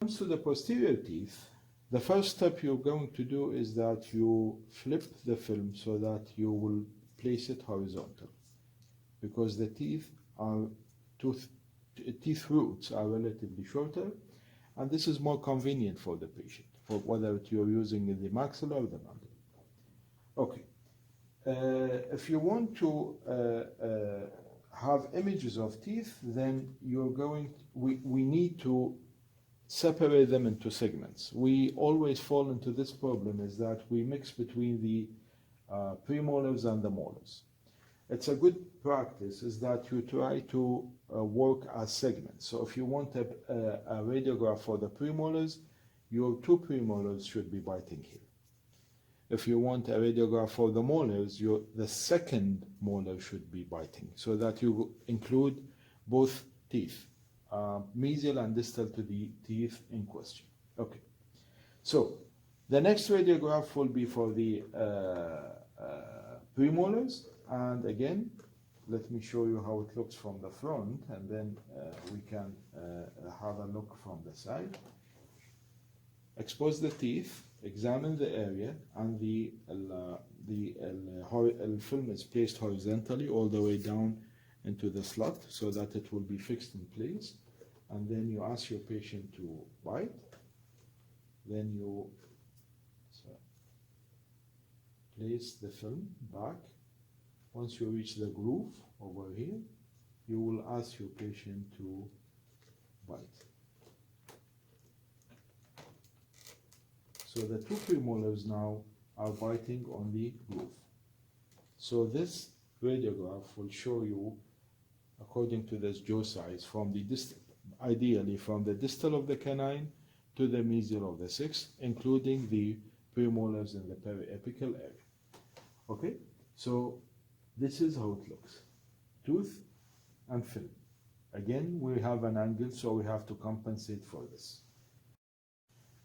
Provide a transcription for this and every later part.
comes to the posterior teeth, the first step you're going to do is that you flip the film so that you will place it horizontal, because the teeth roots are relatively shorter, and this is more convenient for the patient, for whether you're using the maxilla or the mandible. Okay. If you want to have images of teeth, then we need to separate them into segments. We always fall into this problem, is that we mix between the premolars and the molars. It's a good practice is that you try to work as segments. So if you want a radiograph for the premolars, your two premolars should be biting here. If you want a radiograph for the molars, the second molar should be biting, so that you include both teeth, mesial and distal to the teeth in question. Okay, so the next radiograph will be for the premolars, and again, let me show you how it looks from the front, and then we can have a look from the side. Expose the teeth, examine the area, and the film is placed horizontally all the way down into the slot so that it will be fixed in place. And then you ask your patient to bite. Then you place the film back. Once you reach the groove over here, you will ask your patient to bite. So the two premolars now are biting on the groove. So this radiograph will show you, according to this jaw size, from the distal, ideally from the distal of the canine to the mesial of the sixth, including the premolars in the periapical area. Okay, so this is how it looks: tooth and film. Again, we have an angle, so we have to compensate for this.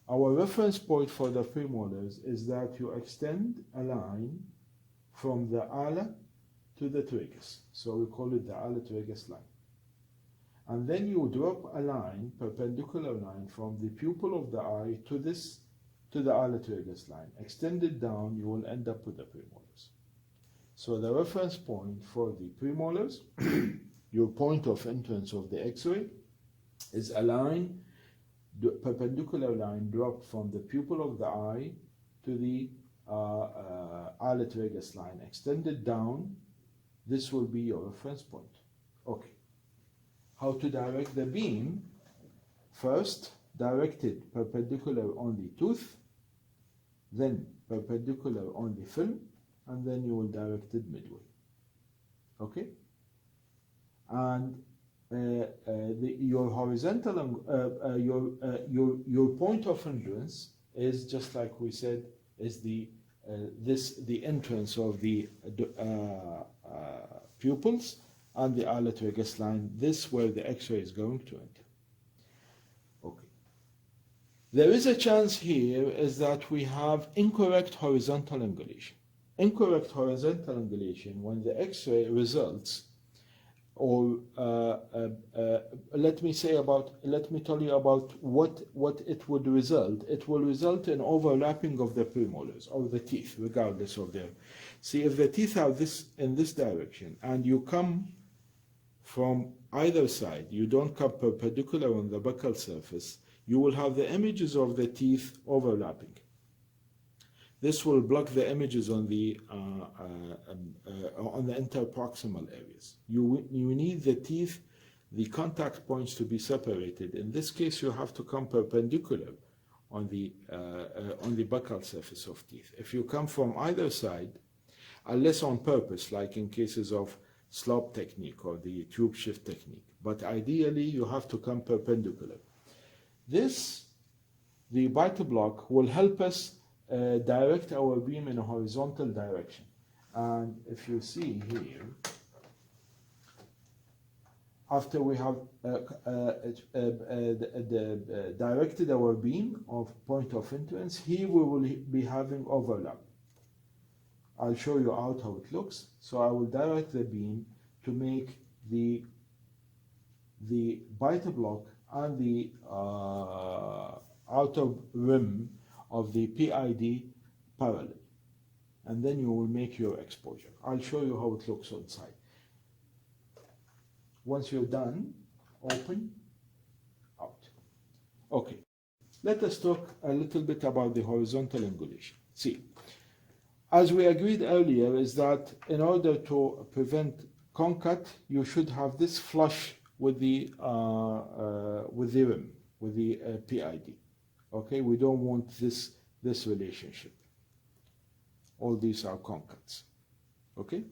Our reference point for the premolars is that you extend a line from the ala to the tragus. So we call it the ala-tragus line. And then you drop a line, perpendicular line, from the pupil of the eye to the ala-tragus line. Extend it down, you will end up with the premolars. So the reference point for the premolars, your point of entrance of the X-ray, is a line, perpendicular line dropped from the pupil of the eye to the ala-tragus line, extended down. This will be your reference point. Okay. How to direct the beam? First, direct it perpendicular on the tooth, then perpendicular on the film, and then you will direct it midway. Okay? And your horizontal, your point of entrance is, just like we said, is the entrance of the pupils and the ala-tragus line. This where the X-ray is going to enter. Okay. There is a chance here is that we have incorrect horizontal angulation. Incorrect horizontal angulation, when the X-ray results, or let me tell you about what it would result. It will result in overlapping of the premolars or the teeth, regardless of their. See, if the teeth are in this direction and you come from either side, you don't come perpendicular on the buccal surface, you will have the images of the teeth overlapping. This will block the images on the interproximal areas. You need the teeth, the contact points, to be separated. In this case, you have to come perpendicular on the buccal surface of teeth. If you come from either side, unless on purpose, like in cases of slope technique or the tube shift technique, but ideally you have to come perpendicular. The bite block will help us direct our beam in a horizontal direction. And if you see here, after we have directed our beam of point of entrance, here we will be having overlap. I'll show you out how it looks. So I will direct the beam to make the bite block and the outer rim of the PID parallel. And then you will make your exposure. I'll show you how it looks inside. Once you're done, open, out. Okay, let us talk a little bit about the horizontal angulation. See, as we agreed earlier, is that in order to prevent concut, you should have this flush with the rim, with the PID. Okay, we don't want this relationship. All these are concuts. Okay,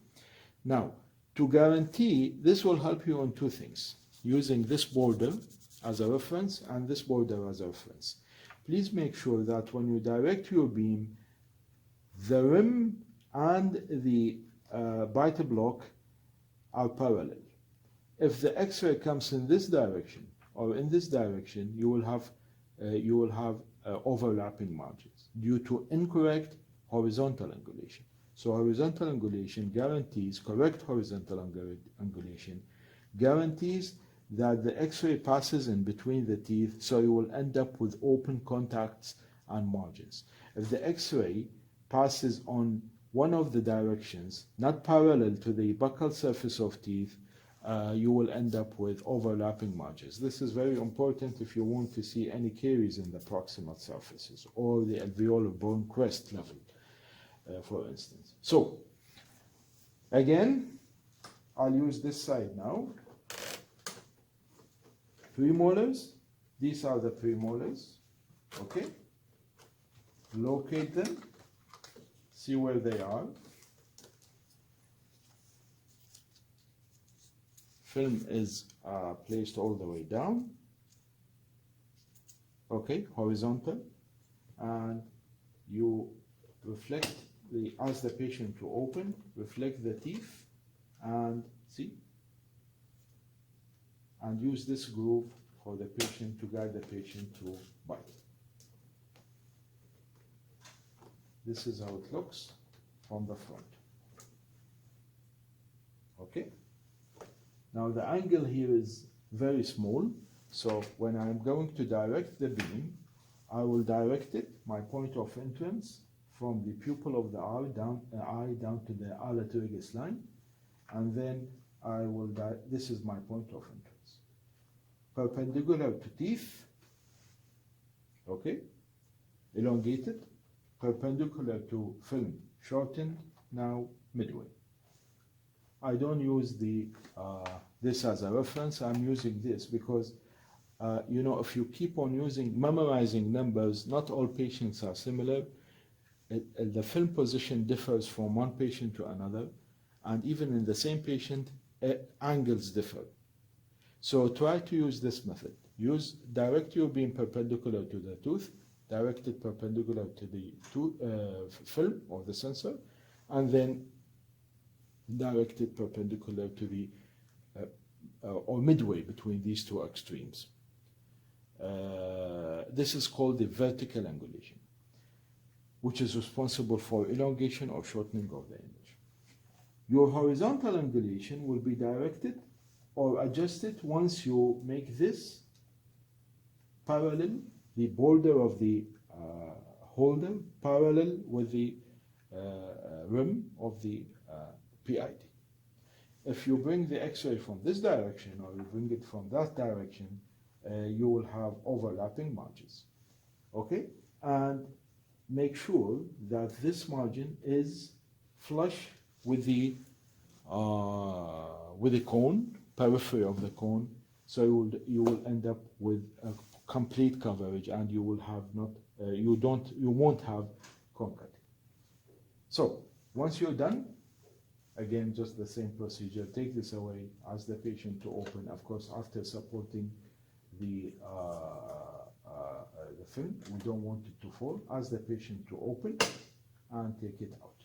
now to guarantee, this will help you on two things, using this border as a reference and this border as a reference. Please make sure that when you direct your beam, the rim and the biter block are parallel. If the X-ray comes in this direction or in this direction, you will have overlapping margins due to incorrect horizontal angulation. So horizontal angulation guarantees, correct horizontal angulation guarantees that the X-ray passes in between the teeth, so you will end up with open contacts and margins. If the X-ray passes on one of the directions, not parallel to the buccal surface of teeth, you will end up with overlapping margins. This is very important if you want to see any caries in the proximal surfaces or the alveolar bone crest level, for instance. So, again, I'll use this side now. Premolars, these are the premolars, okay? Locate them, see where they are. Film is placed all the way down, okay, horizontal, and you reflect ask the patient to open, reflect the teeth, and see, and use this groove for the patient to guide the patient to bite. This is how it looks from the front. Okay? Now the angle here is very small, so when I'm going to direct the beam, I will direct it, my point of entrance, from the pupil of the eye down to the ala tragus line, and then I will this is my point of entrance. Perpendicular to teeth, okay, elongated, perpendicular to film, shortened, now midway. I don't use this as a reference, I'm using this because you know, if you keep on memorizing numbers, not all patients are similar. The film position differs from one patient to another, and even in the same patient, angles differ. So try to use this method. Direct your beam perpendicular to the tooth, direct it perpendicular to the film or the sensor, and then direct it perpendicular to the or midway between these two extremes. This is called the vertical angulation, which is responsible for elongation or shortening of the image. Your horizontal angulation will be directed or adjusted once you make this parallel, the border of the holder parallel with the rim of the PID. If you bring the X-ray from this direction or you bring it from that direction, you will have overlapping margins. Okay? And make sure that this margin is flush with the cone, periphery of the cone, so you will end up with a complete coverage, and you will have you won't have concut. So once you're done, again, just the same procedure. Take this away, ask the patient to open, of course, after supporting the film. We don't want it to fall. Ask the patient to open and take it out.